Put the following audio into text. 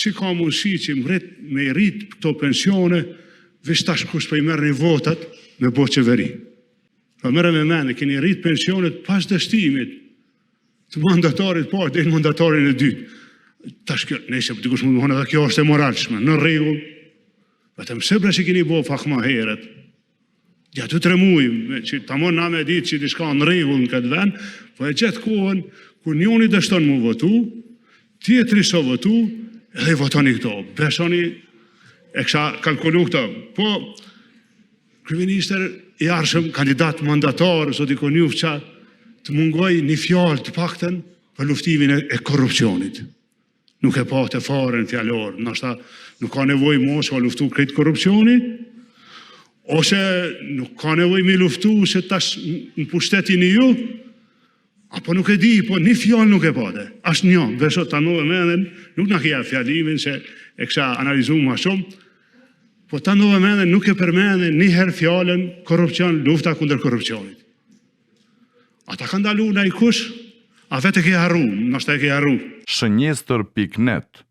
si ka mundësi që me rrit këto pensione, veç tash kush po i merrni votat me bo qeveri. Po merrem me mendje, keni rrit pensionet pas dështimit të mandatarit parë deri në mandatarin e dytë. Tash kjo, nëse dikush mund të thonë kjo është e moralshme, në rregull. Vetëm se që keni bo pak më herët. Ja 2-3 muaj, që tamam na me ditë që diçka në rregull në këtë vend, po e gjatë kohën kur njëri dështon mu votu, tjetri so votu, edhe votoni këto. Besoni, e kisha kalkulu këto. Po, kryeministër i arshëm, kandidat mandatar, zoti Konjufça, të mungoj një fjalë të paktën për luftimin e korrupsionit. Nuk e pa të fare në fjallor, nështë nuk ka nevoj mos o luftu këtë korrupsioni, ose nuk ka nevoj me luftu se tash në pushtetin e ju, apo nuk e di, po një fjallë nuk e pate. Ashtë një, besot të nove menden, nuk në kja fjallimin se e kësha analizu ma shumë, po të nove menden nuk e përmenden një herë fjallën korrupsion, lufta kundër korrupsionit. Ata kanë dalu në i kush, a vetë ke harru, nështë e ke harru. Shënjestër.net